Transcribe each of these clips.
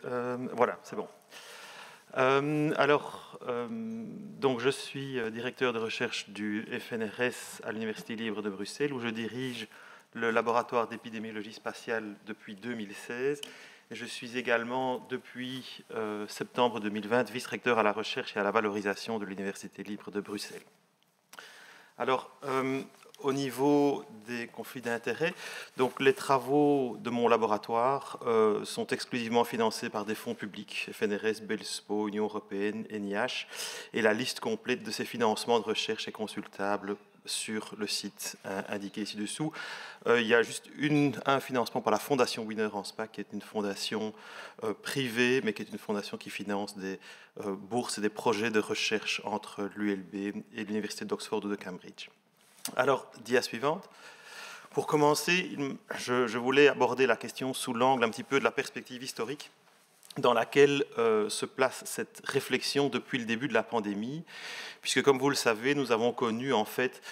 Voilà, c'est bon. Donc je suis directeur de recherche du FNRS à l'Université libre de Bruxelles, où je dirige le laboratoire d'épidémiologie spatiale depuis 2016. Et je suis également, depuis septembre 2020, vice-recteur à la recherche et à la valorisation de l'Université libre de Bruxelles. Alors, au niveau des conflits d'intérêts, donc les travaux de mon laboratoire sont exclusivement financés par des fonds publics, FNRS, BELSPO, Union européenne, NIH, et la liste complète de ces financements de recherche est consultable sur le site indiqué ci-dessous. Il y a juste un financement par la fondation Winner en SPAC, qui est une fondation privée, mais qui est une fondation qui finance des bourses et des projets de recherche entre l'ULB et l'Université d'Oxford ou de Cambridge. Alors, dia suivante. Pour commencer, je voulais aborder la question sous l'angle un petit peu de la perspective historique dans laquelle se place cette réflexion depuis le début de la pandémie, puisque comme vous le savez, nous avons connu en fait,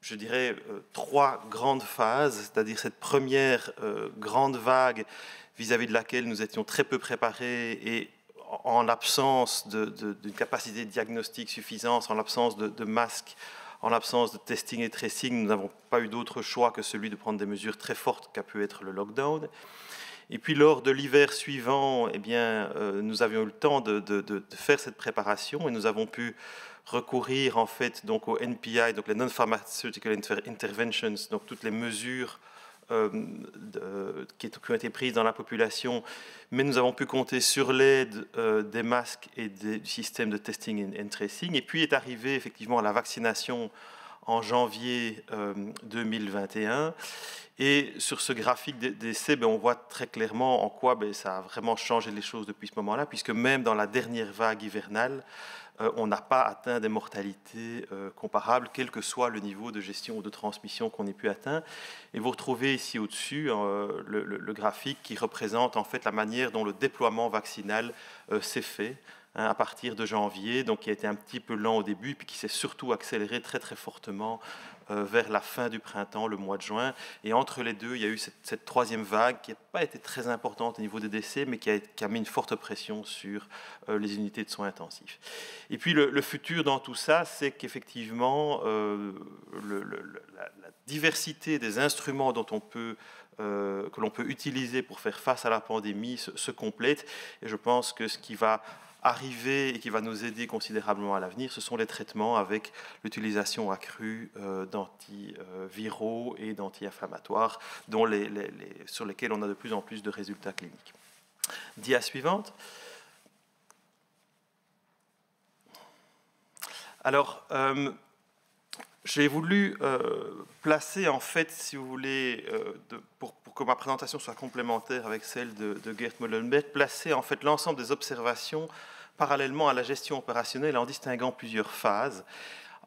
je dirais, trois grandes phases, c'est-à-dire cette première grande vague vis-à-vis de laquelle nous étions très peu préparés et en l'absence d'une capacité de diagnostic suffisante, en l'absence de masques, en l'absence de testing et tracing, nous n'avons pas eu d'autre choix que celui de prendre des mesures très fortes qu'a pu être le lockdown. Et puis lors de l'hiver suivant, eh bien, nous avions eu le temps de faire cette préparation et nous avons pu recourir en fait donc au NPI, donc les Non-Pharmaceutical Interventions, donc toutes les mesures qui ont été prises dans la population, mais nous avons pu compter sur l'aide des masques et du système de testing and tracing. Et puis est arrivée effectivement la vaccination en janvier 2021. Et sur ce graphique d'essai, on voit très clairement en quoi ça a vraiment changé les choses depuis ce moment-là, puisque même dans la dernière vague hivernale, on n'a pas atteint des mortalités comparables, quel que soit le niveau de gestion ou de transmission qu'on ait pu atteindre. Et vous retrouvez ici au-dessus le graphique qui représente en fait la manière dont le déploiement vaccinal s'est fait à partir de janvier, donc qui a été un petit peu lent au début, puis qui s'est surtout accéléré très très fortement vers la fin du printemps, le mois de juin. Et entre les deux, il y a eu cette troisième vague qui n'a pas été très importante au niveau des décès, mais qui a mis une forte pression sur les unités de soins intensifs. Et puis le futur dans tout ça, c'est qu'effectivement, la diversité des instruments dont que l'on peut utiliser pour faire face à la pandémie se complète. Et je pense que ce qui va arriver et qui va nous aider considérablement à l'avenir, ce sont les traitements avec l'utilisation accrue d'antiviraux et d'anti-inflammatoires sur lesquels on a de plus en plus de résultats cliniques. Dia suivante. Alors, j'ai voulu placer, en fait, si vous voulez, pour que ma présentation soit complémentaire avec celle de Gert Molenbeek, placer en fait l'ensemble des observations parallèlement à la gestion opérationnelle en distinguant plusieurs phases,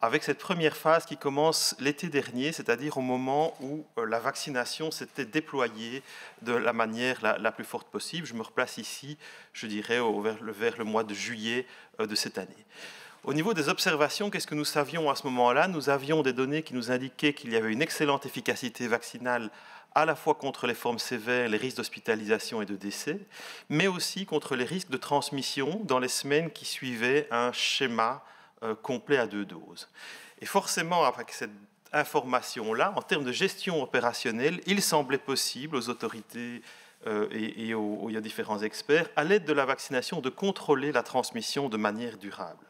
avec cette première phase qui commence l'été dernier, c'est-à-dire au moment où la vaccination s'était déployée de la manière la plus forte possible. Je me replace ici, je dirais, vers le mois de juillet de cette année. Au niveau des observations, qu'est-ce que nous savions à ce moment-là? Nous avions des données qui nous indiquaient qu'il y avait une excellente efficacité vaccinale à la fois contre les formes sévères, les risques d'hospitalisation et de décès, mais aussi contre les risques de transmission dans les semaines qui suivaient un schéma complet à 2 doses. Et forcément, avec cette information-là, en termes de gestion opérationnelle, il semblait possible aux autorités et aux différents experts, à l'aide de la vaccination, de contrôler la transmission de manière durable.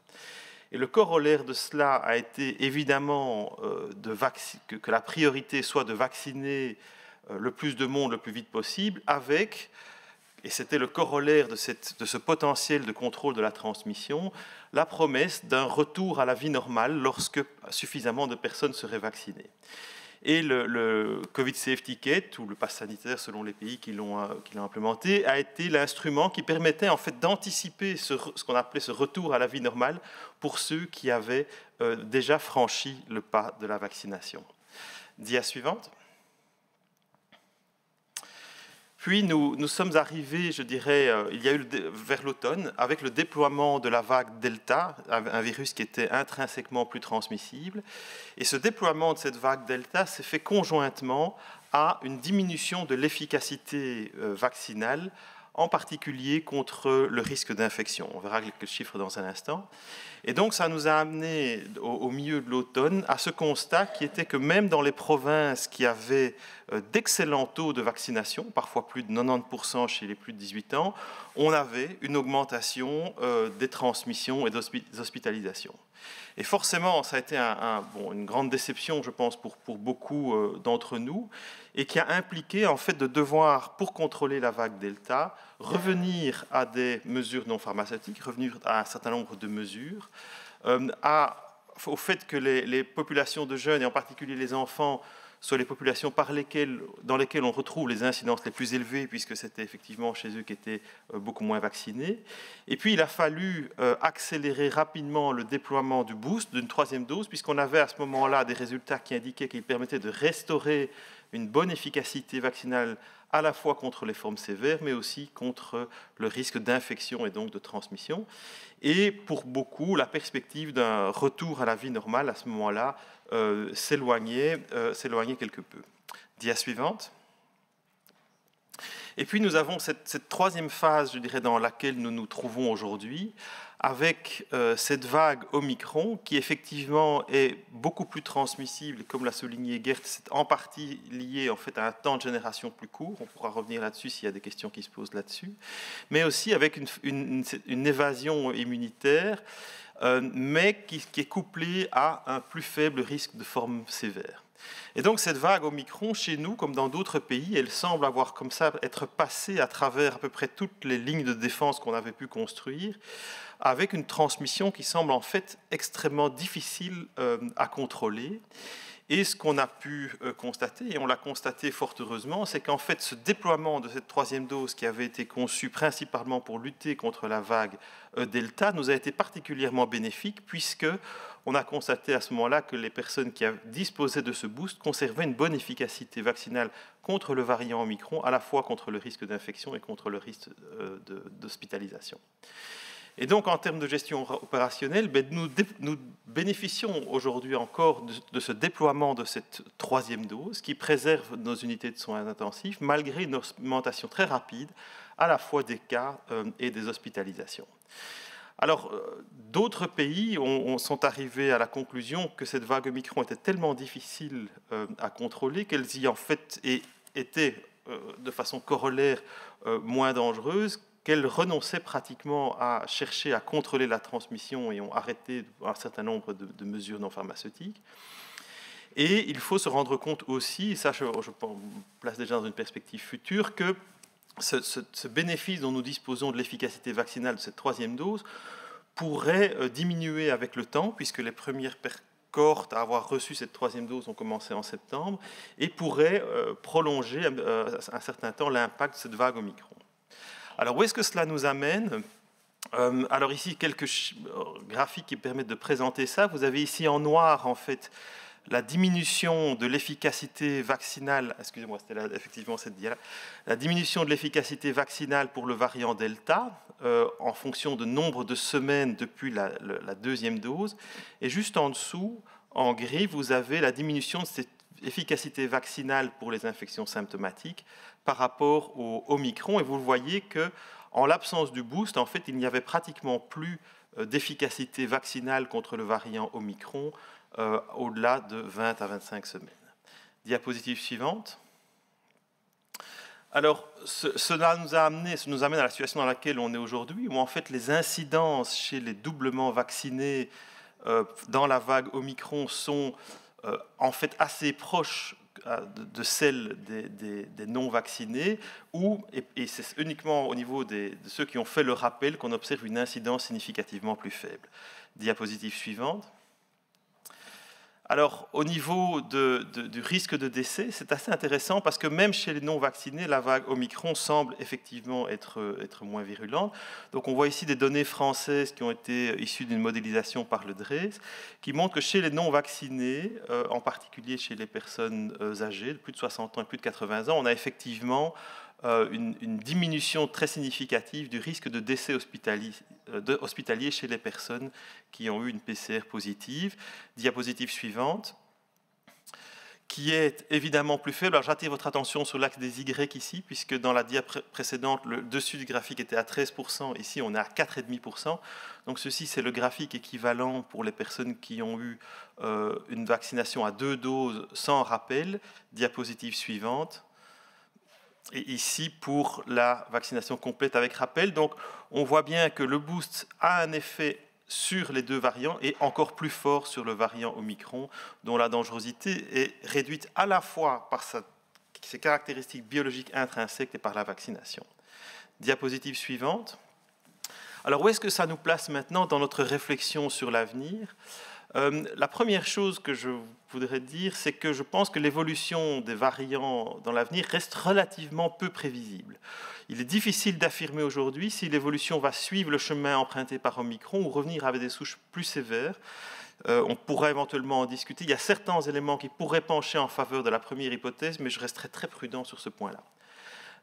Et le corollaire de cela a été évidemment que la priorité soit de vacciner le plus de monde le plus vite possible, avec, et c'était le corollaire de ce potentiel de contrôle de la transmission, la promesse d'un retour à la vie normale lorsque suffisamment de personnes seraient vaccinées. Et le Covid Safety Kit, ou le pass sanitaire selon les pays qui l'ont implémenté, a été l'instrument qui permettait en fait d'anticiper ce qu'on appelait ce retour à la vie normale pour ceux qui avaient déjà franchi le pas de la vaccination. Dia suivante. Puis nous sommes arrivés, je dirais, il y a eu vers l'automne, avec le déploiement de la vague Delta, un virus qui était intrinsèquement plus transmissible. Et ce déploiement de cette vague Delta s'est fait conjointement à une diminution de l'efficacité vaccinale en particulier contre le risque d'infection. On verra quelques chiffres dans un instant. Et donc, ça nous a amené au milieu de l'automne à ce constat qui était que même dans les provinces qui avaient d'excellents taux de vaccination, parfois plus de 90% chez les plus de 18 ans, on avait une augmentation des transmissions et des hospitalisations. Et forcément, ça a été une grande déception, je pense, pour beaucoup d'entre nous, et qui a impliqué en fait de devoir, pour contrôler la vague Delta, revenir à des mesures non pharmaceutiques, revenir à un certain nombre de mesures, au fait que les populations de jeunes, et en particulier les enfants, soient les populations dans lesquelles on retrouve les incidences les plus élevées, puisque c'était effectivement chez eux qui étaient beaucoup moins vaccinés. Et puis, il a fallu accélérer rapidement le déploiement du boost, d'une troisième dose, puisqu'on avait à ce moment-là des résultats qui indiquaient qu'il permettait de restaurer une bonne efficacité vaccinale à la fois contre les formes sévères, mais aussi contre le risque d'infection et donc de transmission. Et pour beaucoup, la perspective d'un retour à la vie normale à ce moment-là s'éloignait quelque peu. Dia suivante. Et puis nous avons cette troisième phase, je dirais, dans laquelle nous nous trouvons aujourd'hui, avec cette vague Omicron qui effectivement est beaucoup plus transmissible, comme l'a souligné Gert, c'est en partie lié en fait à un temps de génération plus court, on pourra revenir là-dessus s'il y a des questions qui se posent là-dessus, mais aussi avec une évasion immunitaire, mais qui est couplée à un plus faible risque de forme sévère. Et donc cette vague Omicron, chez nous, comme dans d'autres pays, elle semble avoir comme ça être passée à travers à peu près toutes les lignes de défense qu'on avait pu construire, avec une transmission qui semble en fait extrêmement difficile à contrôler. Et ce qu'on a pu constater, et on l'a constaté fort heureusement, c'est qu'en fait ce déploiement de cette troisième dose qui avait été conçue principalement pour lutter contre la vague Delta nous a été particulièrement bénéfique, puisque on a constaté à ce moment-là que les personnes qui disposaient de ce boost conservaient une bonne efficacité vaccinale contre le variant Omicron, à la fois contre le risque d'infection et contre le risque d'hospitalisation. Et donc, en termes de gestion opérationnelle, nous bénéficions aujourd'hui encore de ce déploiement de cette troisième dose qui préserve nos unités de soins intensifs, malgré une augmentation très rapide à la fois des cas et des hospitalisations. Alors, d'autres pays sont arrivés à la conclusion que cette vague Omicron était tellement difficile à contrôler qu'elles y en fait étaient de façon corollaire moins dangereuses, qu'elles renonçaient pratiquement à chercher à contrôler la transmission et ont arrêté un certain nombre de mesures non pharmaceutiques. Et il faut se rendre compte aussi, et ça je place déjà dans une perspective future, que ce bénéfice dont nous disposons de l'efficacité vaccinale de cette troisième dose pourrait diminuer avec le temps, puisque les premières cohortes à avoir reçu cette troisième dose ont commencé en septembre, et pourrait prolonger un certain temps l'impact de cette vague Omicron. Alors, où est-ce que cela nous amène ? Alors ici, quelques graphiques qui permettent de présenter ça. Vous avez ici en noir, en fait, la diminution de l'efficacité vaccinale, excusez-moi, c'était effectivement cette dia-là, la diminution de l'efficacité vaccinale pour le variant Delta, en fonction de nombre de semaines depuis la deuxième dose. Et juste en dessous, en gris, vous avez la diminution de cette efficacité vaccinale pour les infections symptomatiques par rapport au Omicron. Et vous voyez qu'en l'absence du boost, en fait, il n'y avait pratiquement plus d'efficacité vaccinale contre le variant Omicron au-delà de 20 à 25 semaines. Diapositive suivante. Alors, cela nous amène à la situation dans laquelle on est aujourd'hui, où en fait les incidences chez les doublement vaccinés dans la vague Omicron sont en fait assez proches de celles des non-vaccinés, et c'est uniquement au niveau de ceux qui ont fait le rappel qu'on observe une incidence significativement plus faible. Diapositive suivante. Alors, au niveau du risque de décès, c'est assez intéressant parce que même chez les non-vaccinés, la vague Omicron semble effectivement être moins virulente. Donc, on voit ici des données françaises qui ont été issues d'une modélisation par le DREES, qui montrent que chez les non-vaccinés, en particulier chez les personnes âgées de plus de 60 ans et plus de 80 ans, on a effectivement une diminution très significative du risque de décès hospitalier chez les personnes qui ont eu une PCR positive. Diapositive suivante, qui est évidemment plus faible. Alors j'attire votre attention sur l'axe des Y ici, puisque dans la dia précédente, le dessus du graphique était à 13%, ici on est à 4,5%. Donc ceci, c'est le graphique équivalent pour les personnes qui ont eu une vaccination à 2 doses sans rappel. Diapositive suivante. Et ici, pour la vaccination complète avec rappel. Donc on voit bien que le boost a un effet sur les deux variants et encore plus fort sur le variant Omicron, dont la dangerosité est réduite à la fois par ses caractéristiques biologiques intrinsèques et par la vaccination. Diapositive suivante. Alors, où est-ce que ça nous place maintenant dans notre réflexion sur l'avenir ? La première chose que je voudrais dire, c'est que je pense que l'évolution des variants dans l'avenir reste relativement peu prévisible. Il est difficile d'affirmer aujourd'hui si l'évolution va suivre le chemin emprunté par Omicron ou revenir avec des souches plus sévères. On pourrait éventuellement en discuter. Il y a certains éléments qui pourraient pencher en faveur de la première hypothèse, mais je resterai très prudent sur ce point-là.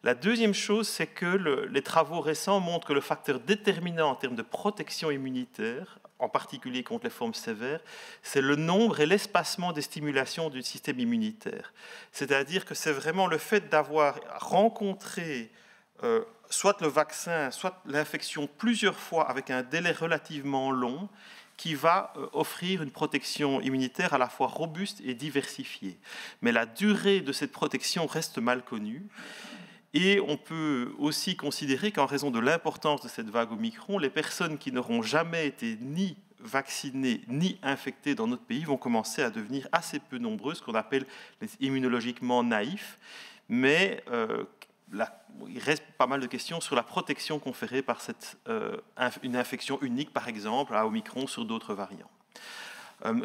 La deuxième chose, c'est que les travaux récents montrent que le facteur déterminant en termes de protection immunitaire, en particulier contre les formes sévères, c'est le nombre et l'espacement des stimulations du système immunitaire. C'est-à-dire que c'est vraiment le fait d'avoir rencontré soit le vaccin, soit l'infection plusieurs fois avec un délai relativement long, qui va offrir une protection immunitaire à la fois robuste et diversifiée. Mais la durée de cette protection reste mal connue. Et on peut aussi considérer qu'en raison de l'importance de cette vague Omicron, les personnes qui n'auront jamais été ni vaccinées ni infectées dans notre pays vont commencer à devenir assez peu nombreuses, ce qu'on appelle les immunologiquement naïfs. Mais il reste pas mal de questions sur la protection conférée par une infection unique, par exemple, à Omicron sur d'autres variants.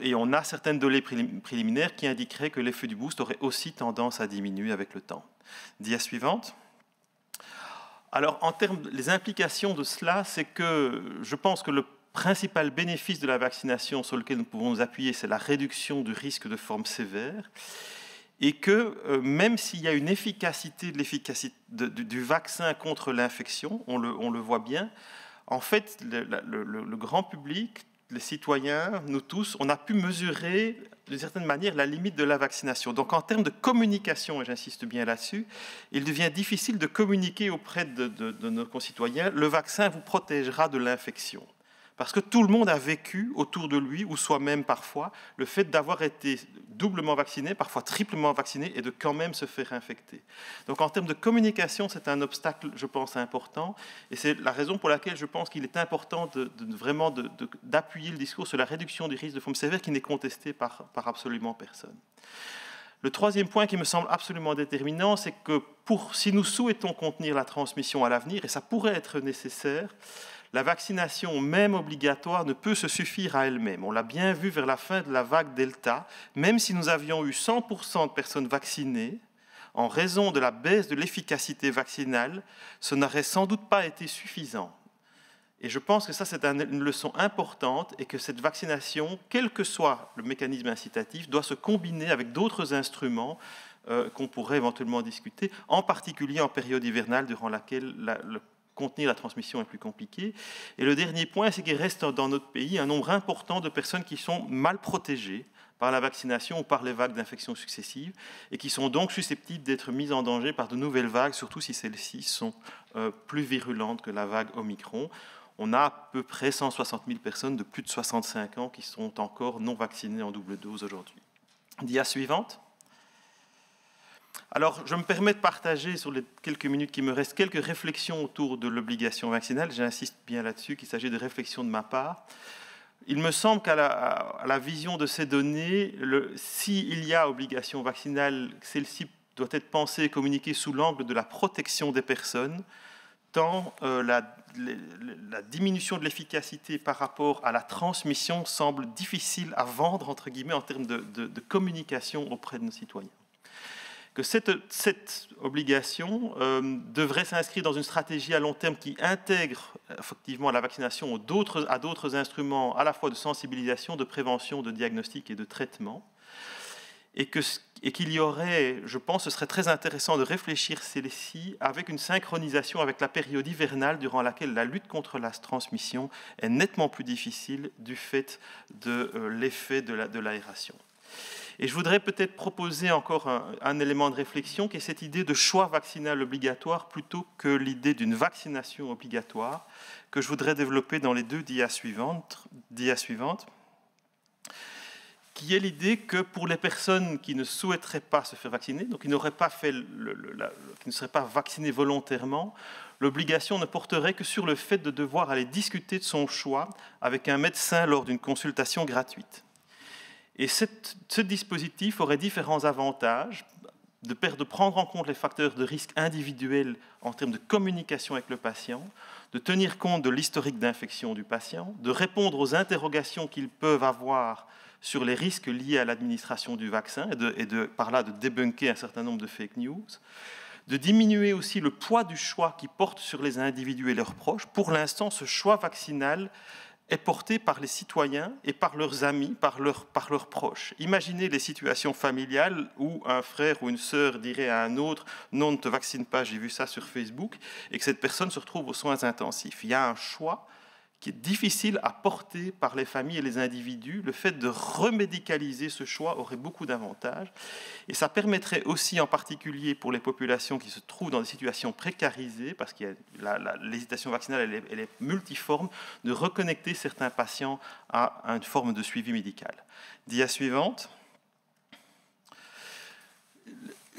Et on a certaines données préliminaires qui indiqueraient que l'effet du boost aurait aussi tendance à diminuer avec le temps. Dia suivante. Alors, en termes les implications de cela, c'est que je pense que le principal bénéfice de la vaccination sur lequel nous pouvons nous appuyer, c'est la réduction du risque de formes sévères, et que même s'il y a une efficacité du vaccin contre l'infection, on le voit bien, en fait, le grand public, les citoyens, nous tous, on a pu mesurer d'une certaine manière la limite de la vaccination. Donc en termes de communication, et j'insiste bien là-dessus, il devient difficile de communiquer auprès de nos concitoyens, le vaccin vous protégera de l'infection. Parce que tout le monde a vécu autour de lui, ou soi-même parfois, le fait d'avoir été doublement vacciné, parfois triplement vacciné, et de quand même se faire infecter. Donc en termes de communication, c'est un obstacle, je pense, important. Et c'est la raison pour laquelle je pense qu'il est important vraiment d'appuyer le discours sur la réduction du risque de formes sévères qui n'est contesté par absolument personne. Le troisième point qui me semble absolument déterminant, c'est que si nous souhaitons contenir la transmission à l'avenir, et ça pourrait être nécessaire, la vaccination, même obligatoire, ne peut se suffire à elle-même. On l'a bien vu vers la fin de la vague Delta, même si nous avions eu 100% de personnes vaccinées, en raison de la baisse de l'efficacité vaccinale, ce n'aurait sans doute pas été suffisant. Et je pense que ça, c'est une leçon importante et que cette vaccination, quel que soit le mécanisme incitatif, doit se combiner avec d'autres instruments qu'on pourrait éventuellement discuter, en particulier en période hivernale, durant laquelle contenir la transmission est plus compliqué. Et le dernier point, c'est qu'il reste dans notre pays un nombre important de personnes qui sont mal protégées par la vaccination ou par les vagues d'infections successives et qui sont donc susceptibles d'être mises en danger par de nouvelles vagues, surtout si celles-ci sont plus virulentes que la vague Omicron. On a à peu près 160 000 personnes de plus de 65 ans qui sont encore non vaccinées en double dose aujourd'hui. Dia suivante. Alors, je me permets de partager sur les quelques minutes qui me restent quelques réflexions autour de l'obligation vaccinale. J'insiste bien là-dessus qu'il s'agit de réflexions de ma part. Il me semble qu'à la vision de ces données, s'il y a obligation vaccinale, celle-ci doit être pensée et communiquée sous l'angle de la protection des personnes, tant la diminution de l'efficacité par rapport à la transmission semble difficile à vendre, entre guillemets, en termes de communication auprès de nos citoyens. Que cette obligation devrait s'inscrire dans une stratégie à long terme qui intègre effectivement la vaccination à d'autres instruments à la fois de sensibilisation, de prévention, de diagnostic et de traitement. Et qu'il y aurait, je pense, ce serait très intéressant de réfléchir celle-ci avec une synchronisation avec la période hivernale durant laquelle la lutte contre la transmission est nettement plus difficile du fait de l'effet de l'aération. Et je voudrais peut-être proposer encore un élément de réflexion, qui est cette idée de choix vaccinal obligatoire plutôt que l'idée d'une vaccination obligatoire, que je voudrais développer dans les deux dias suivantes, qui est l'idée que pour les personnes qui ne souhaiteraient pas se faire vacciner, donc qui n'auraient pas fait qui ne seraient pas vaccinées volontairement, l'obligation ne porterait que sur le fait de devoir aller discuter de son choix avec un médecin lors d'une consultation gratuite. Et ce dispositif aurait différents avantages, de prendre en compte les facteurs de risque individuels en termes de communication avec le patient, de tenir compte de l'historique d'infection du patient, de répondre aux interrogations qu'ils peuvent avoir sur les risques liés à l'administration du vaccin et par là de débunker un certain nombre de fake news, de diminuer aussi le poids du choix qui porte sur les individus et leurs proches. Pour l'instant, ce choix vaccinal est porté par les citoyens et par leurs amis, par leurs proches. Imaginez les situations familiales où un frère ou une sœur dirait à un autre « non, ne te vaccine pas, j'ai vu ça sur Facebook » et que cette personne se retrouve aux soins intensifs. Il y a un choix qui est difficile à porter par les familles et les individus. Le fait de remédicaliser ce choix aurait beaucoup d'avantages. Et ça permettrait aussi, en particulier pour les populations qui se trouvent dans des situations précarisées, parce que l'hésitation vaccinale elle est multiforme, de reconnecter certains patients à une forme de suivi médical. Dia suivante.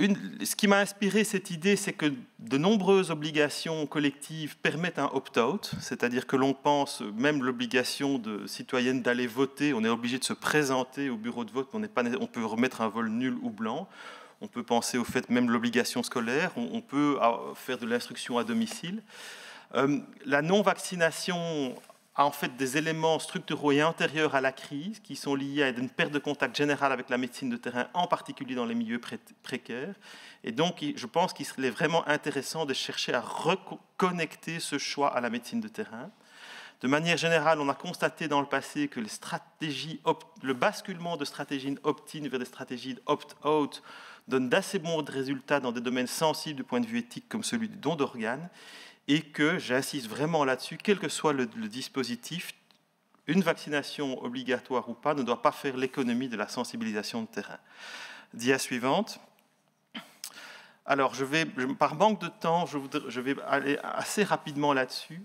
Ce qui m'a inspiré cette idée, c'est que de nombreuses obligations collectives permettent un opt-out, c'est-à-dire que l'on pense même l'obligation citoyenne d'aller voter, on est obligé de se présenter au bureau de vote, on peut remettre un vote nul ou blanc, on peut penser au fait même l'obligation scolaire, on peut faire de l'instruction à domicile. La non-vaccination a en fait des éléments structuraux et antérieurs à la crise qui sont liés à une perte de contact générale avec la médecine de terrain, en particulier dans les milieux précaires. Et donc, je pense qu'il serait vraiment intéressant de chercher à reconnecter ce choix à la médecine de terrain. De manière générale, on a constaté dans le passé que le basculement de stratégies opt-in vers des stratégies opt-out donne d'assez bons résultats dans des domaines sensibles du point de vue éthique comme celui du don d'organes. Et que, j'insiste vraiment là-dessus, quel que soit le dispositif, une vaccination obligatoire ou pas ne doit pas faire l'économie de la sensibilisation de terrain. Dia suivante. Alors, par manque de temps, je vais aller assez rapidement là-dessus.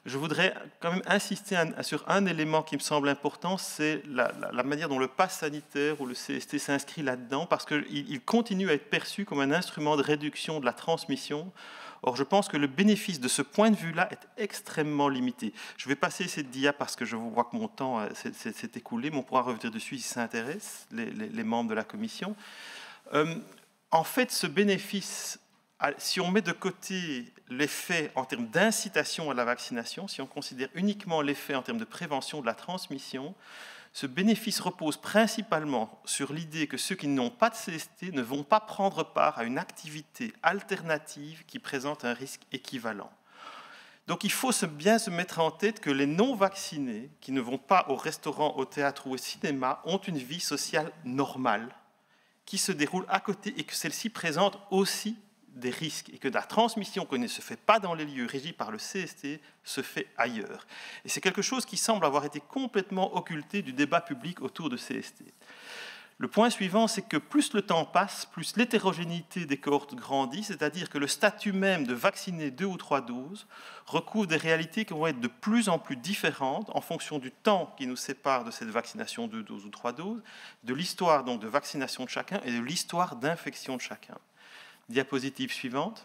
Je voudrais quand même insister sur un élément qui me semble important, c'est la manière dont le pass sanitaire ou le CST s'inscrit là-dedans, parce qu'il continue à être perçu comme un instrument de réduction de la transmission. Or, je pense que le bénéfice de ce point de vue-là est extrêmement limité. Je vais passer cette dia parce que je vois que mon temps s'est écoulé, mais on pourra revenir dessus si ça intéresse les membres de la commission. En fait, ce bénéfice, si on met de côté l'effet en termes d'incitation à la vaccination, si on considère uniquement l'effet en termes de prévention de la transmission, ce bénéfice repose principalement sur l'idée que ceux qui n'ont pas de CST ne vont pas prendre part à une activité alternative qui présente un risque équivalent. Donc il faut bien se mettre en tête que les non-vaccinés qui ne vont pas au restaurant, au théâtre ou au cinéma ont une vie sociale normale qui se déroule à côté et que celle-ci présente aussi des risques et que la transmission qui ne se fait pas dans les lieux régis par le CST se fait ailleurs. Et c'est quelque chose qui semble avoir été complètement occulté du débat public autour de CST. Le point suivant, c'est que plus le temps passe, plus l'hétérogénéité des cohortes grandit, c'est-à-dire que le statut même de vacciner 2 ou 3 doses recouvre des réalités qui vont être de plus en plus différentes en fonction du temps qui nous sépare de cette vaccination 2 doses ou 3 doses, de l'histoire donc de vaccination de chacun et de l'histoire d'infection de chacun. Diapositive suivante.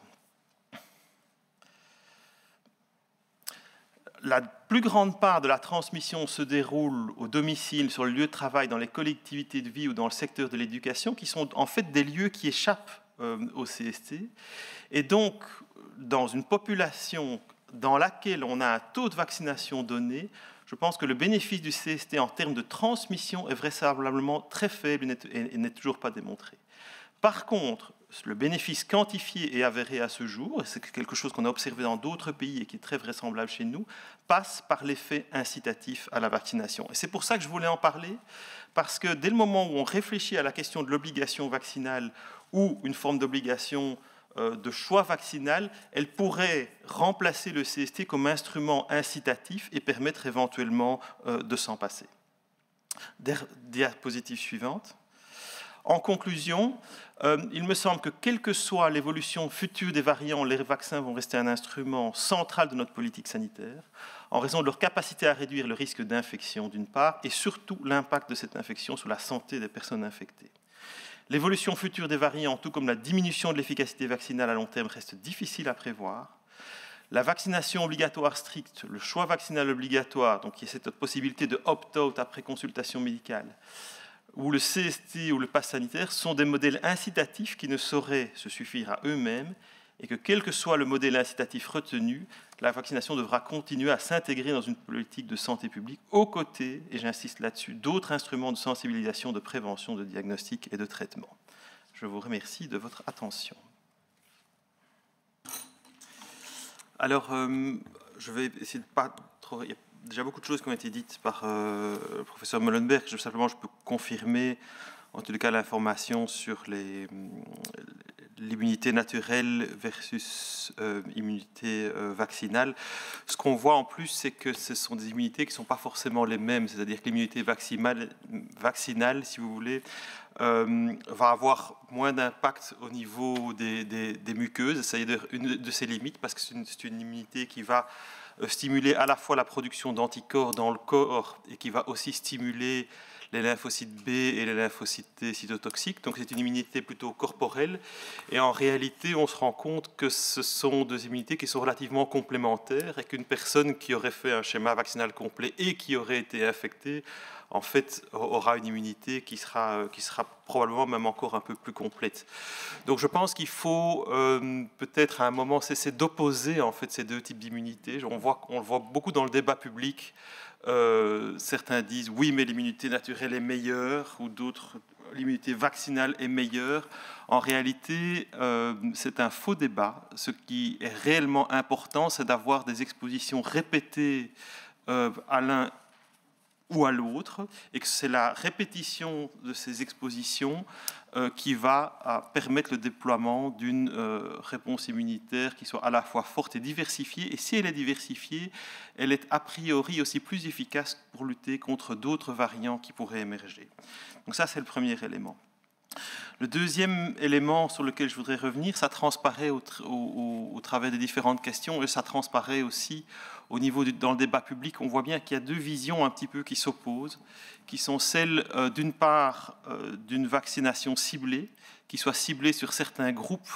La plus grande part de la transmission se déroule au domicile, sur le lieu de travail, dans les collectivités de vie ou dans le secteur de l'éducation, qui sont en fait des lieux qui échappent au CST. Et donc, dans une population dans laquelle on a un taux de vaccination donné, je pense que le bénéfice du CST en termes de transmission est vraisemblablement très faible et n'est toujours pas démontré. Par contre, le bénéfice quantifié et avéré à ce jour, et c'est quelque chose qu'on a observé dans d'autres pays et qui est très vraisemblable chez nous, passe par l'effet incitatif à la vaccination. Et c'est pour ça que je voulais en parler, parce que dès le moment où on réfléchit à la question de l'obligation vaccinale ou une forme d'obligation de choix vaccinal, elle pourrait remplacer le CST comme instrument incitatif et permettre éventuellement de s'en passer. Diapositive suivante. En conclusion, il me semble que quelle que soit l'évolution future des variants, les vaccins vont rester un instrument central de notre politique sanitaire, en raison de leur capacité à réduire le risque d'infection d'une part, et surtout l'impact de cette infection sur la santé des personnes infectées. L'évolution future des variants, tout comme la diminution de l'efficacité vaccinale à long terme, reste difficile à prévoir. La vaccination obligatoire stricte, le choix vaccinal obligatoire, donc il y a cette possibilité de opt-out après consultation médicale, ou le CST ou le pass sanitaire sont des modèles incitatifs qui ne sauraient se suffire à eux-mêmes et que quel que soit le modèle incitatif retenu, la vaccination devra continuer à s'intégrer dans une politique de santé publique aux côtés, et j'insiste là-dessus, d'autres instruments de sensibilisation, de prévention, de diagnostic et de traitement. Je vous remercie de votre attention. Alors, je vais essayer de pas trop... Il y a déjà beaucoup de choses qui ont été dites par le professeur Molenberg. Simplement, je peux confirmer, en tout cas, l'information sur l'immunité naturelle versus immunité vaccinale. Ce qu'on voit en plus, c'est que ce sont des immunités qui ne sont pas forcément les mêmes. C'est-à-dire que l'immunité vaccinale, si vous voulez, va avoir moins d'impact au niveau des muqueuses. C'est une de ses limites parce que c'est une immunité qui va stimuler à la fois la production d'anticorps dans le corps et qui va aussi stimuler les lymphocytes B et les lymphocytes T cytotoxiques. Donc c'est une immunité plutôt corporelle. Et en réalité, on se rend compte que ce sont deux immunités qui sont relativement complémentaires et qu'une personne qui aurait fait un schéma vaccinal complet et qui aurait été infectée, en fait, aura une immunité qui sera probablement même encore un peu plus complète. Donc je pense qu'il faut peut-être à un moment cesser d'opposer en fait ces deux types d'immunité. On le voit beaucoup dans le débat public. Certains disent oui, mais l'immunité naturelle est meilleure, ou d'autres, l'immunité vaccinale est meilleure. En réalité, c'est un faux débat. Ce qui est réellement important, c'est d'avoir des expositions répétées à l'un ou à l'autre, et que c'est la répétition de ces expositions qui va permettre le déploiement d'une réponse immunitaire qui soit à la fois forte et diversifiée. Et si elle est diversifiée, elle est a priori aussi plus efficace pour lutter contre d'autres variants qui pourraient émerger. Donc ça, c'est le premier élément. Le deuxième élément sur lequel je voudrais revenir, ça transparaît au travers des différentes questions et ça transparaît aussi au niveau dans le débat public. On voit bien qu'il y a deux visions un petit peu qui s'opposent, qui sont celles d'une part d'une vaccination ciblée, qui soit ciblée sur certains groupes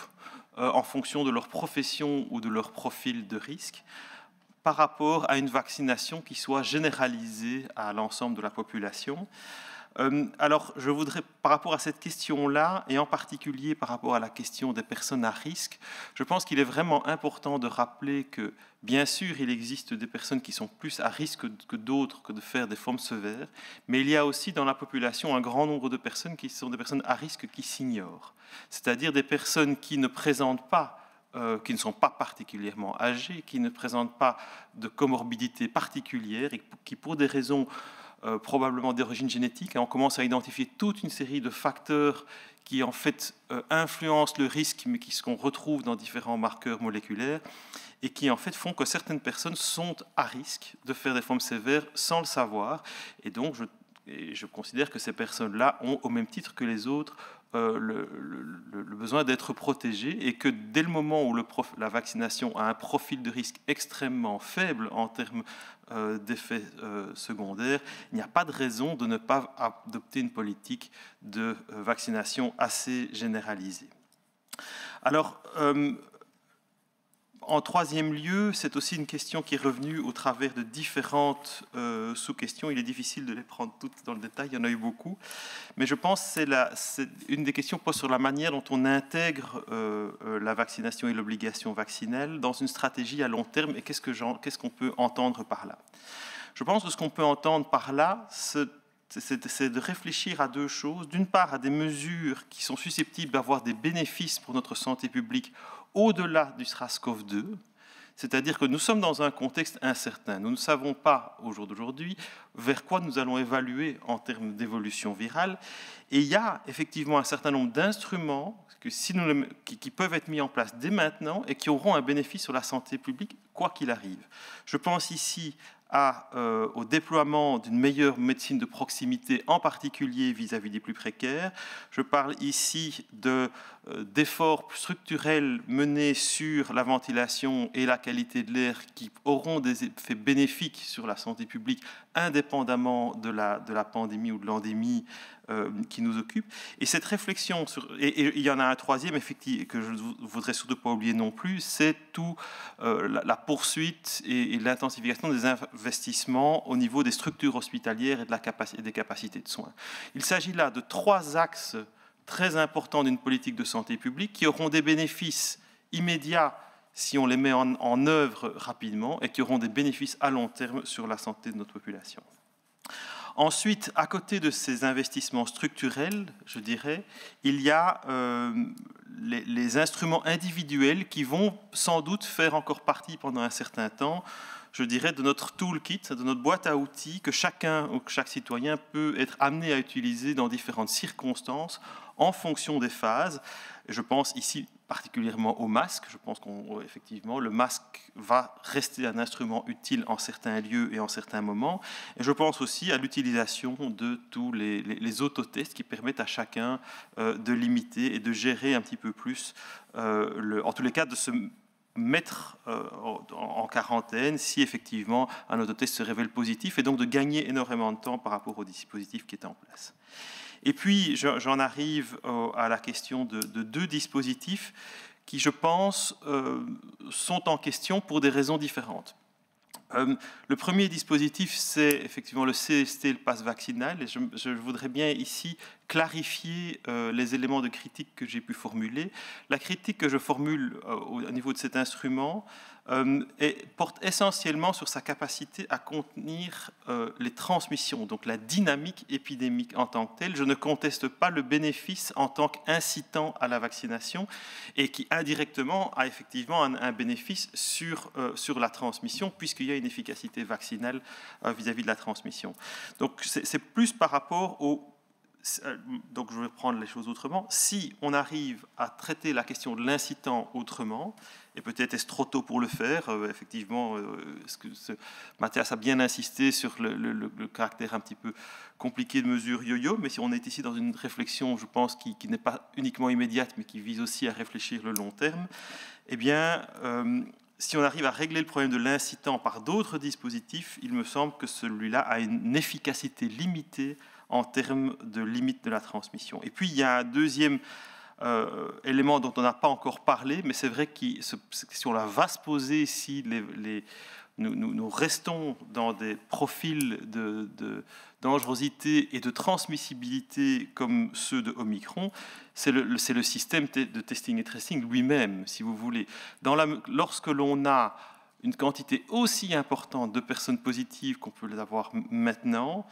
en fonction de leur profession ou de leur profil de risque, par rapport à une vaccination qui soit généralisée à l'ensemble de la population. Alors, je voudrais, par rapport à cette question-là, et en particulier par rapport à la question des personnes à risque, je pense qu'il est vraiment important de rappeler que, bien sûr, il existe des personnes qui sont plus à risque que d'autres que de faire des formes sévères, mais il y a aussi dans la population un grand nombre de personnes qui sont des personnes à risque qui s'ignorent, c'est-à-dire des personnes qui ne présentent pas qui ne sont pas particulièrement âgées, qui ne présentent pas de comorbidité particulière et qui, pour des raisons probablement d'origine génétique, et on commence à identifier toute une série de facteurs qui en fait influencent le risque, mais qu'on retrouve dans différents marqueurs moléculaires, et qui en fait font que certaines personnes sont à risque de faire des formes sévères sans le savoir. Et donc je considère que ces personnes-là ont, au même titre que les autres, le besoin d'être protégées, et que dès le moment où la vaccination a un profil de risque extrêmement faible en termes d'effets secondaires, il n'y a pas de raison de ne pas adopter une politique de vaccination assez généralisée. Alors, en troisième lieu, c'est aussi une question qui est revenue au travers de différentes sous-questions. Il est difficile de les prendre toutes dans le détail, il y en a eu beaucoup. Mais je pense que c'est une des questions posée sur la manière dont on intègre la vaccination et l'obligation vaccinale dans une stratégie à long terme, et qu'est-ce qu'on peut entendre par là. Je pense que ce qu'on peut entendre par là, c'est de réfléchir à deux choses. D'une part, à des mesures qui sont susceptibles d'avoir des bénéfices pour notre santé publique au-delà du SARS-CoV-2, c'est-à-dire que nous sommes dans un contexte incertain. Nous ne savons pas, au jour d'aujourd'hui, vers quoi nous allons évaluer en termes d'évolution virale. Et il y a effectivement un certain nombre d'instruments qui peuvent être mis en place dès maintenant et qui auront un bénéfice sur la santé publique, quoi qu'il arrive. Je pense ici au déploiement d'une meilleure médecine de proximité, en particulier vis-à-vis des plus précaires. Je parle ici d'efforts structurels menés sur la ventilation et la qualité de l'air qui auront des effets bénéfiques sur la santé publique, indépendamment de la pandémie ou de l'endémie qui nous occupe. Et cette réflexion, et il y en a un troisième, effectivement, que je ne voudrais surtout pas oublier non plus, c'est tout la poursuite et l'intensification des investissements au niveau des structures hospitalières et des capacités de soins. Il s'agit là de 3 axes très importants d'une politique de santé publique qui auront des bénéfices immédiats si on les met en œuvre rapidement et qui auront des bénéfices à long terme sur la santé de notre population. Ensuite, à côté de ces investissements structurels, je dirais, il y a les instruments individuels qui vont sans doute faire encore partie pendant un certain temps, je dirais, de notre toolkit, de notre boîte à outils que chacun ou que chaque citoyen peut être amené à utiliser dans différentes circonstances en fonction des phases. Je pense ici particulièrement au masque. Je pense qu'effectivement, le masque va rester un instrument utile en certains lieux et en certains moments. Et je pense aussi à l'utilisation de tous les autotests qui permettent à chacun de limiter et de gérer un petit peu plus, en tous les cas, de se mettre en quarantaine si effectivement un autotest se révèle positif et donc de gagner énormément de temps par rapport au dispositif qui est en place. Et puis, j'en arrive à la question de 2 dispositifs qui, je pense, sont en question pour des raisons différentes. Le premier dispositif, c'est effectivement le CST, le pass vaccinal, et je voudrais bien ici clarifier les éléments de critique que j'ai pu formuler. La critique que je formule au niveau de cet instrument porte essentiellement sur sa capacité à contenir les transmissions, donc la dynamique épidémique en tant que telle. Je ne conteste pas le bénéfice en tant qu'incitant à la vaccination et qui indirectement a effectivement un bénéfice sur la transmission puisqu'il y a une efficacité vaccinale vis-à-vis de la transmission. Donc c'est plus par rapport au... Donc je vais prendre les choses autrement. Si on arrive à traiter la question de l'incitant autrement, et peut-être est-ce trop tôt pour le faire, effectivement, Mathias a bien insisté sur le caractère un petit peu compliqué de mesure yo-yo, mais si on est ici dans une réflexion, je pense, qui n'est pas uniquement immédiate, mais qui vise aussi à réfléchir le long terme, eh bien, si on arrive à régler le problème de l'incitant par d'autres dispositifs, il me semble que celui-là a une efficacité limitée en termes de limite de la transmission. Et puis, il y a un deuxième élément dont on n'a pas encore parlé, mais c'est vrai que cette question-là va se poser si nous restons dans des profils de dangerosité et de transmissibilité comme ceux de Omicron. C'est le système de testing et tracing lui-même, si vous voulez. Lorsque l'on a une quantité aussi importante de personnes positives qu'on peut les avoir maintenant,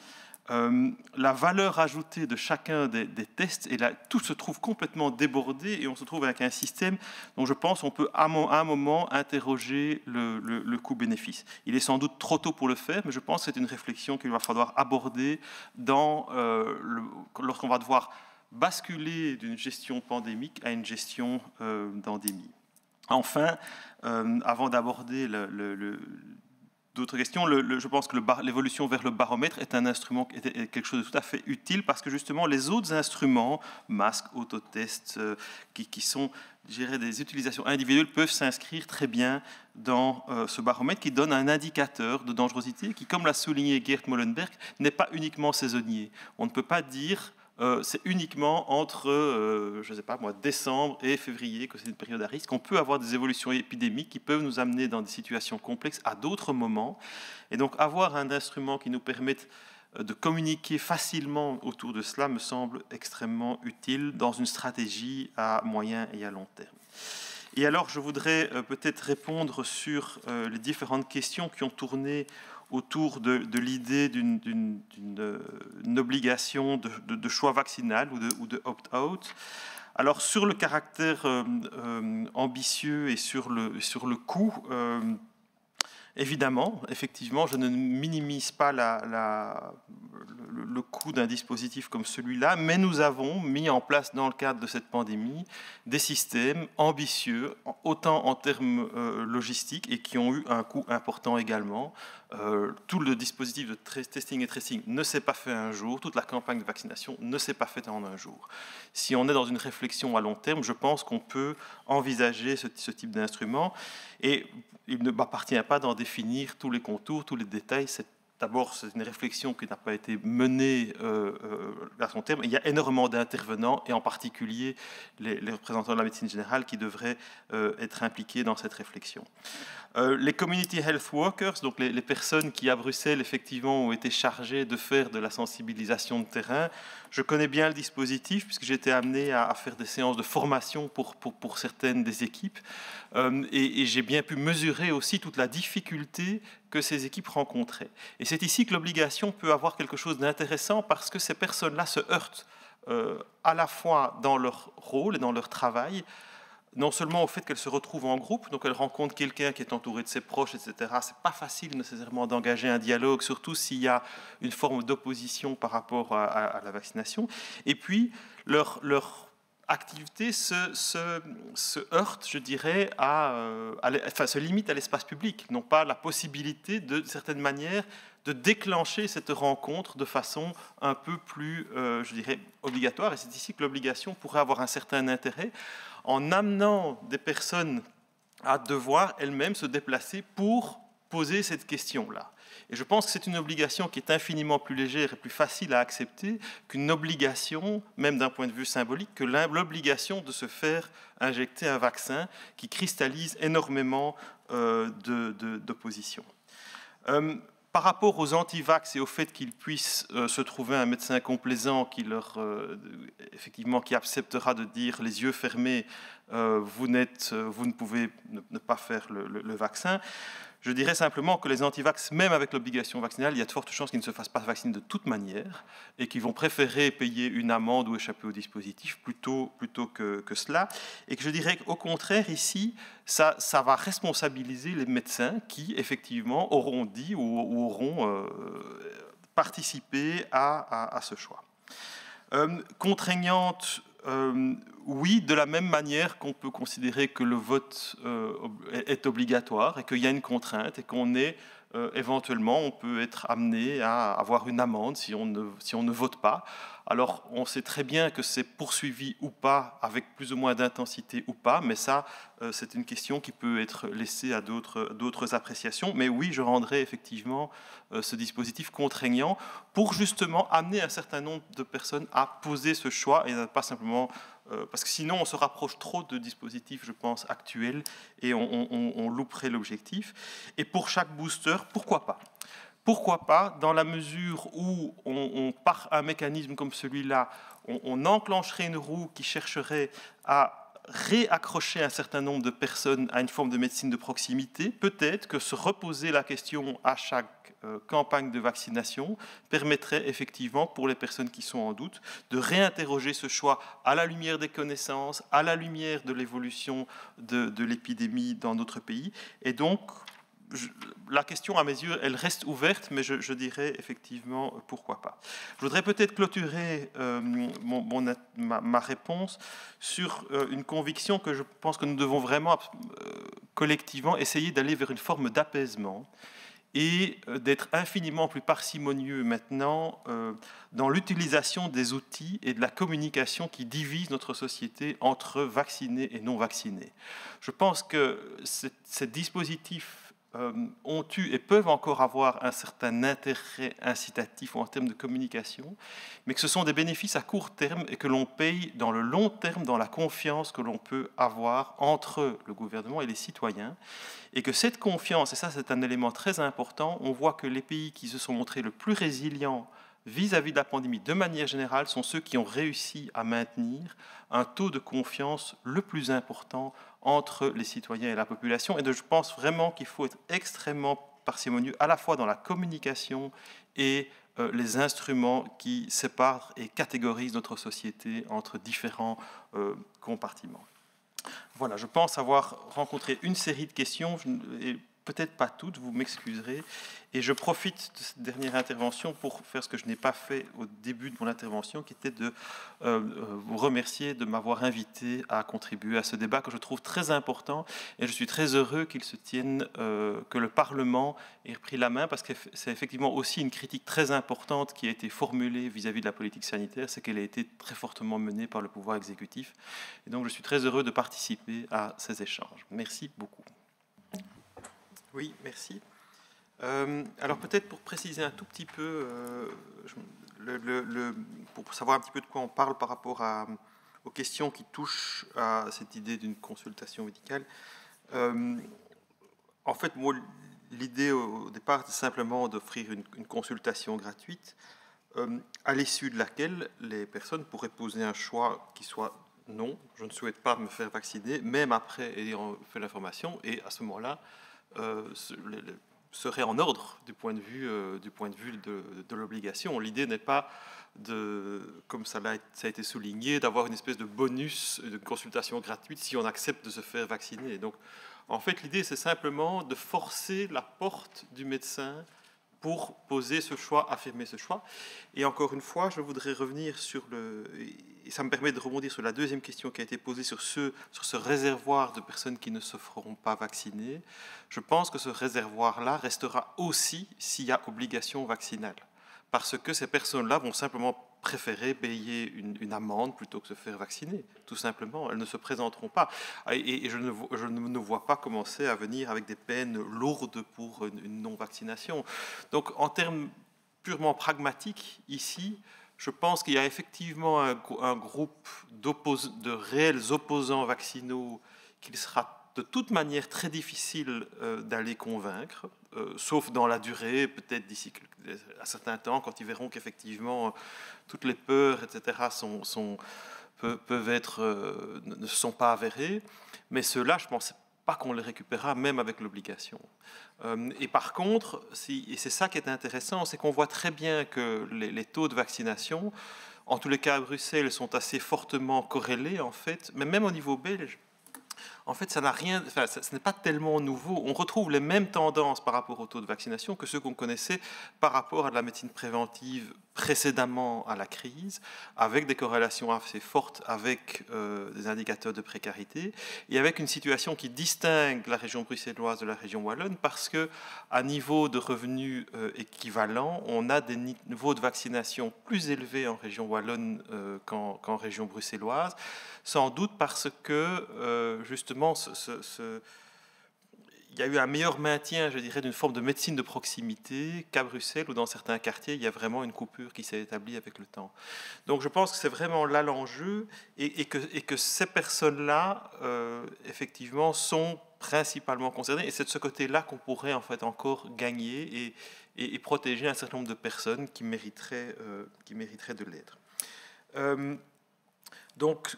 la valeur ajoutée de chacun des tests, et là, tout se trouve complètement débordé et on se trouve avec un système dont je pense on peut à un moment interroger le coût-bénéfice. Il est sans doute trop tôt pour le faire, mais je pense que c'est une réflexion qu'il va falloir aborder lorsqu'on va devoir basculer d'une gestion pandémique à une gestion d'endémie. Enfin, avant d'aborder d'autres questions, je pense que l'évolution vers le baromètre est un instrument, est quelque chose de tout à fait utile parce que justement les autres instruments, masques, autotests, qui sont, je dirais, des utilisations individuelles, peuvent s'inscrire très bien dans ce baromètre qui donne un indicateur de dangerosité qui, comme l'a souligné Geert Molenberg, n'est pas uniquement saisonnier. On ne peut pas dire c'est uniquement entre, je ne sais pas moi, décembre et février que c'est une période à risque. On peut avoir des évolutions épidémiques qui peuvent nous amener dans des situations complexes à d'autres moments. Et donc avoir un instrument qui nous permette de communiquer facilement autour de cela me semble extrêmement utile dans une stratégie à moyen et à long terme. Et alors, je voudrais peut-être répondre sur les différentes questions qui ont tourné autour de l'idée d'une obligation de choix vaccinal ou de opt-out. Alors, sur le caractère ambitieux et sur le coût, Évidemment, effectivement, je ne minimise pas le coût d'un dispositif comme celui-là, mais nous avons mis en place dans le cadre de cette pandémie des systèmes ambitieux, autant en termes logistiques, et qui ont eu un coût important également. Tout le dispositif de testing et tracing ne s'est pas fait un jour, toute la campagne de vaccination ne s'est pas faite en un jour. Si on est dans une réflexion à long terme, je pense qu'on peut envisager ce type d'instrument, et il ne m'appartient pas d'en définir tous les contours, tous les détails. D'abord, c'est une réflexion qui n'a pas été menée à son terme. Il y a énormément d'intervenants, et en particulier les représentants de la médecine générale, qui devraient être impliqués dans cette réflexion. Les community health workers, donc les personnes qui à Bruxelles effectivement ont été chargées de faire de la sensibilisation de terrain, je connais bien le dispositif puisque j'ai été amené à faire des séances de formation pour certaines des équipes, et j'ai bien pu mesurer aussi toute la difficulté que ces équipes rencontraient. Et c'est ici que l'obligation peut avoir quelque chose d'intéressant, parce que ces personnes-là se heurtent à la fois dans leur rôle et dans leur travail, non seulement au fait qu'elles se retrouvent en groupe, donc elles rencontrent quelqu'un qui est entouré de ses proches, etc. C'est pas facile nécessairement d'engager un dialogue, surtout s'il y a une forme d'opposition par rapport à la vaccination. Et puis, leur activité se heurte, je dirais, se limite à l'espace public, non pas la possibilité, de certaine manière, de déclencher cette rencontre de façon un peu plus, je dirais, obligatoire. Et c'est ici que l'obligation pourrait avoir un certain intérêt, en amenant des personnes à devoir elles-mêmes se déplacer pour poser cette question-là. Et je pense que c'est une obligation qui est infiniment plus légère et plus facile à accepter qu'une obligation, même d'un point de vue symbolique, que l'obligation de se faire injecter un vaccin qui cristallise énormément d'opposition. Par rapport aux anti-vax et au fait qu'ils puissent se trouver un médecin complaisant qui effectivement, qui acceptera de dire les yeux fermés, vous ne pouvez ne pas faire le vaccin. Je dirais simplement que les anti-vax, même avec l'obligation vaccinale, il y a de fortes chances qu'ils ne se fassent pas vacciner de toute manière, et qu'ils vont préférer payer une amende ou échapper au dispositif plutôt que cela. Et que je dirais qu'au contraire, ici, ça va responsabiliser les médecins qui, effectivement, auront dit ou auront participé à ce choix. Contraignante, oui, de la même manière qu'on peut considérer que le vote est obligatoire et qu'il y a une contrainte et qu'on est éventuellement, on peut être amené à avoir une amende si on ne vote pas. Alors, on sait très bien que c'est poursuivi ou pas, avec plus ou moins d'intensité ou pas, mais ça, c'est une question qui peut être laissée à d'autres appréciations. Mais oui, je rendrai effectivement ce dispositif contraignant pour justement amener un certain nombre de personnes à poser ce choix, et pas simplement... parce que sinon, on se rapproche trop de dispositifs, je pense, actuels, et on louperait l'objectif. Et pour chaque booster, pourquoi pas ? Pourquoi pas, dans la mesure où par un mécanisme comme celui-là, on enclencherait une roue qui chercherait à réaccrocher un certain nombre de personnes à une forme de médecine de proximité. Peut-être que se reposer la question à chaque campagne de vaccination permettrait effectivement, pour les personnes qui sont en doute, de réinterroger ce choix à la lumière des connaissances, à la lumière de l'évolution de l'épidémie dans notre pays. Et donc, la question, à mes yeux, elle reste ouverte, mais je dirais effectivement pourquoi pas. Je voudrais peut-être clôturer ma réponse sur une conviction que je pense que nous devons vraiment collectivement essayer d'aller vers une forme d'apaisement et d'être infiniment plus parcimonieux maintenant dans l'utilisation des outils et de la communication qui divisent notre société entre vaccinés et non vaccinés. Je pense que ces dispositifs ont eu et peuvent encore avoir un certain intérêt incitatif en termes de communication, mais que ce sont des bénéfices à court terme et que l'on paye dans le long terme dans la confiance que l'on peut avoir entre le gouvernement et les citoyens, et que cette confiance, et ça c'est un élément très important, on voit que les pays qui se sont montrés le plus résilients vis-à-vis de la pandémie, de manière générale, sont ceux qui ont réussi à maintenir un taux de confiance le plus important entre les citoyens et la population. Et je pense vraiment qu'il faut être extrêmement parcimonieux, à la fois dans la communication et les instruments qui séparent et catégorisent notre société entre différents compartiments. Voilà, je pense avoir rencontré une série de questions. Et peut-être pas toutes, vous m'excuserez. Et je profite de cette dernière intervention pour faire ce que je n'ai pas fait au début de mon intervention, qui était de vous remercier de m'avoir invité à contribuer à ce débat que je trouve très important. Et je suis très heureux qu'il se tienne, que le Parlement ait repris la main, parce que c'est effectivement aussi une critique très importante qui a été formulée vis-à-vis de la politique sanitaire, c'est qu'elle a été très fortement menée par le pouvoir exécutif. Et donc je suis très heureux de participer à ces échanges. Merci beaucoup. Oui, merci. Alors peut-être pour préciser un tout petit peu, pour savoir un petit peu de quoi on parle par rapport aux questions qui touchent à cette idée d'une consultation médicale. En fait, moi, l'idée au départ, c'est simplement d'offrir une consultation gratuite à l'issue de laquelle les personnes pourraient poser un choix qui soit non, je ne souhaite pas me faire vacciner, même après ayant fait l'information, et à ce moment-là, serait en ordre du point de vue de l'obligation. L'idée n'est pas comme ça a été souligné, d'avoir une espèce de bonus de consultation gratuite si on accepte de se faire vacciner. Donc, en fait, l'idée, c'est simplement de forcer la porte du médecin pour poser ce choix, affirmer ce choix. Et encore une fois, je voudrais revenir sur et ça me permet de rebondir sur la deuxième question qui a été posée sur ce réservoir de personnes qui ne se feront pas vacciner. Je pense que ce réservoir-là restera aussi s'il y a obligation vaccinale. Parce que ces personnes-là vont simplement préférer payer une amende plutôt que se faire vacciner, tout simplement. Elles ne se présenteront pas. Et je ne vois pas commencer à venir avec des peines lourdes pour une non-vaccination. Donc, en termes purement pragmatiques, ici, je pense qu'il y a effectivement un groupe de réels opposants vaccinaux qu'il sera de toute manière très difficile d'aller convaincre, sauf dans la durée, peut-être d'ici un certain temps, quand ils verront qu'effectivement toutes les peurs, etc., peuvent être, ne sont pas avérées. Mais ceux-là, je ne pense pas qu'on les récupérera, même avec l'obligation. Et par contre, et c'est ça qui est intéressant, c'est qu'on voit très bien que les taux de vaccination, en tous les cas à Bruxelles, sont assez fortement corrélés, en fait, mais même au niveau belge. En fait, ça n'a rien, enfin, ce n'est pas tellement nouveau. On retrouve les mêmes tendances par rapport au taux de vaccination que ceux qu'on connaissait par rapport à de la médecine préventive précédemment à la crise, avec des corrélations assez fortes avec des indicateurs de précarité et avec une situation qui distingue la région bruxelloise de la région wallonne parce que, à niveau de revenus équivalents, on a des niveaux de vaccination plus élevés en région wallonne qu'en région bruxelloise, sans doute parce que justement il y a eu un meilleur maintien, je dirais, d'une forme de médecine de proximité qu'à Bruxelles, où dans certains quartiers, il y a vraiment une coupure qui s'est établie avec le temps. Donc je pense que c'est vraiment là l'enjeu, et que ces personnes-là, effectivement, sont principalement concernées, et c'est de ce côté-là qu'on pourrait en fait encore gagner et protéger un certain nombre de personnes qui mériteraient de l'être. Donc,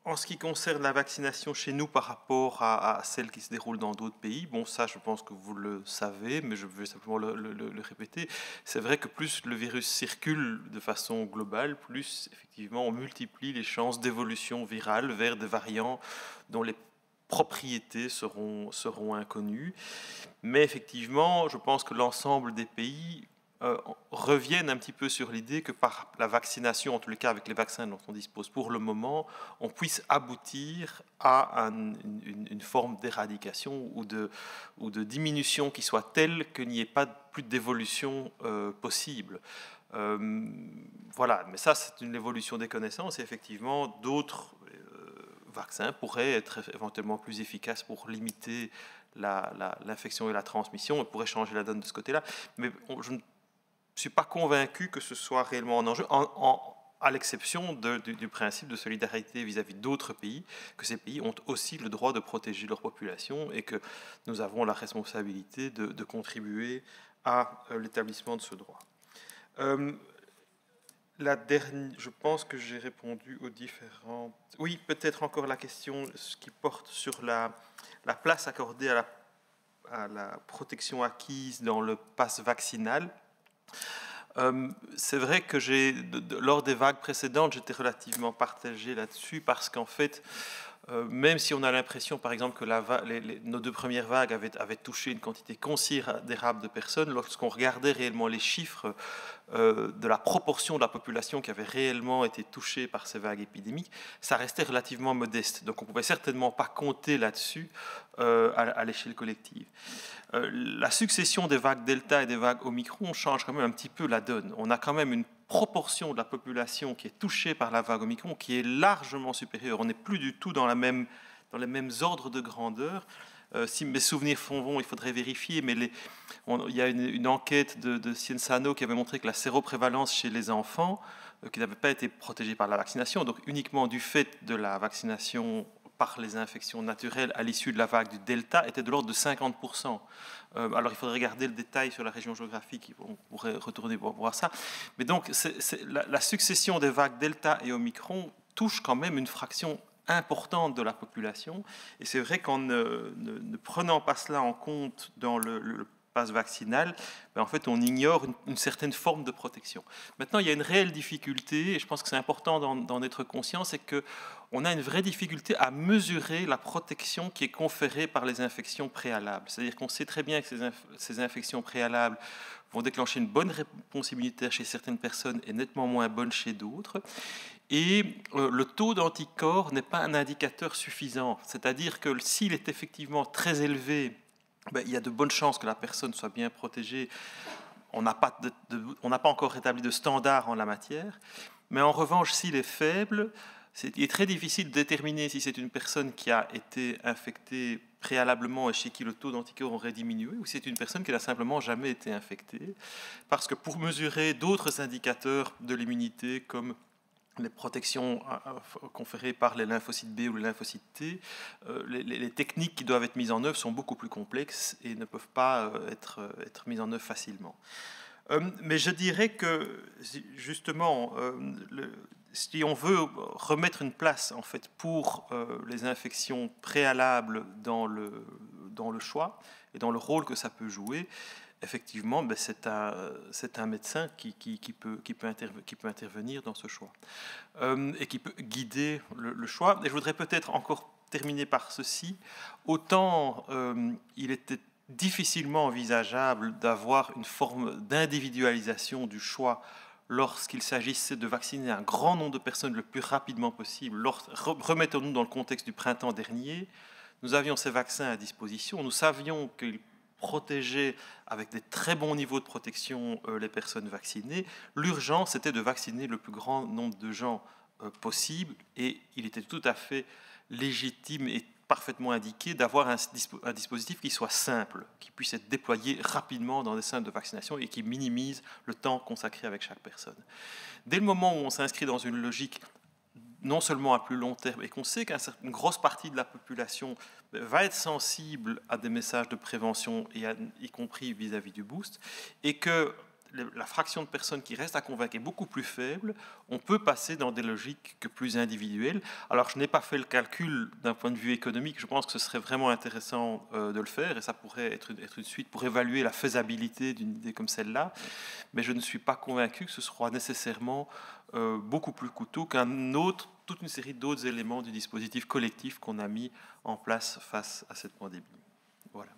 en ce qui concerne la vaccination chez nous par rapport à celle qui se déroule dans d'autres pays, bon, ça, je pense que vous le savez, mais je veux simplement le répéter. C'est vrai que plus le virus circule de façon globale, plus, effectivement, on multiplie les chances d'évolution virale vers des variants dont les propriétés seront inconnues. Mais effectivement, je pense que l'ensemble des pays reviennent un petit peu sur l'idée que par la vaccination, en tous les cas avec les vaccins dont on dispose pour le moment, on puisse aboutir à une forme d'éradication ou de diminution qui soit telle qu'il n'y ait pas plus d'évolution possible. Voilà, mais ça c'est une évolution des connaissances et effectivement d'autres vaccins pourraient être éventuellement plus efficaces pour limiter l'infection et la transmission, on pourrait changer la donne de ce côté-là, mais je ne je ne suis pas convaincu que ce soit réellement en enjeu, à l'exception du principe de solidarité vis-à-vis d'autres pays, que ces pays ont aussi le droit de protéger leur population et que nous avons la responsabilité de contribuer à l'établissement de ce droit. Je pense que j'ai répondu aux différentes... Oui, peut-être encore la question qui porte sur la place accordée à la protection acquise dans le pass vaccinal. C'est vrai que lors des vagues précédentes, j'étais relativement partagé là-dessus parce qu'en fait, Même si on a l'impression, par exemple, que nos 2 premières vagues avaient touché une quantité considérable de personnes, lorsqu'on regardait réellement les chiffres de la proportion de la population qui avait réellement été touchée par ces vagues épidémiques, ça restait relativement modeste. Donc on ne pouvait certainement pas compter là-dessus à l'échelle collective. La succession des vagues Delta et des vagues Omicron change quand même un petit peu la donne. On a quand même une proportion de la population qui est touchée par la vague Omicron qui est largement supérieure. On n'est plus du tout dans les mêmes ordres de grandeur. Si mes souvenirs font bon, il faudrait vérifier, mais il y a une enquête de Cienzano qui avait montré que la séroprévalence chez les enfants, qui n'avaient pas été protégés par la vaccination, donc uniquement du fait de la vaccination par les infections naturelles à l'issue de la vague du Delta, était de l'ordre de 50%. Alors il faudrait regarder le détail sur la région géographique, on pourrait retourner pour voir ça. Mais donc la succession des vagues Delta et Omicron touche quand même une fraction importante de la population. Et c'est vrai qu'en ne prenant pas cela en compte dans le passe vaccinal, en fait, on ignore une certaine forme de protection. Maintenant, il y a une réelle difficulté, et je pense que c'est important d'en être conscient, c'est qu'on a une vraie difficulté à mesurer la protection qui est conférée par les infections préalables. C'est-à-dire qu'on sait très bien que ces infections préalables vont déclencher une bonne réponse immunitaire chez certaines personnes et nettement moins bonne chez d'autres. Et le taux d'anticorps n'est pas un indicateur suffisant. C'est-à-dire que s'il est effectivement très élevé, il y a de bonnes chances que la personne soit bien protégée. On n'a pas encore établi de standard en la matière. Mais en revanche, s'il est faible, il est très difficile de déterminer si c'est une personne qui a été infectée préalablement et chez qui le taux d'anticorps aurait diminué, ou si c'est une personne qui n'a simplement jamais été infectée. Parce que pour mesurer d'autres indicateurs de l'immunité, comme les protections conférées par les lymphocytes B ou les lymphocytes T, les techniques qui doivent être mises en œuvre sont beaucoup plus complexes et ne peuvent pas être mises en œuvre facilement. Mais je dirais que, justement, si on veut remettre une place, en fait, pour les infections préalables dans le choix et dans le rôle que ça peut jouer, effectivement, c'est un médecin qui peut intervenir dans ce choix et qui peut guider le choix. Et je voudrais peut-être encore terminer par ceci. Autant il était difficilement envisageable d'avoir une forme d'individualisation du choix lorsqu'il s'agissait de vacciner un grand nombre de personnes le plus rapidement possible. Remettons-nous dans le contexte du printemps dernier. Nous avions ces vaccins à disposition. Nous savions qu'ils protéger avec des très bons niveaux de protection les personnes vaccinées. L'urgence était de vacciner le plus grand nombre de gens possible et il était tout à fait légitime et parfaitement indiqué d'avoir un dispositif qui soit simple, qui puisse être déployé rapidement dans des centres de vaccination et qui minimise le temps consacré avec chaque personne. Dès le moment où on s'inscrit dans une logique non seulement à plus long terme, et qu'on sait qu'une grosse partie de la population va être sensible à des messages de prévention, y compris vis-à-vis du boost, et que la fraction de personnes qui restent à convaincre est beaucoup plus faible, on peut passer dans des logiques plus individuelles. Alors, je n'ai pas fait le calcul d'un point de vue économique, je pense que ce serait vraiment intéressant de le faire, et ça pourrait être une suite pour évaluer la faisabilité d'une idée comme celle-là, mais je ne suis pas convaincu que ce soit nécessairement beaucoup plus coûteux toute une série d'autres éléments du dispositif collectif qu'on a mis en place face à cette pandémie. Voilà.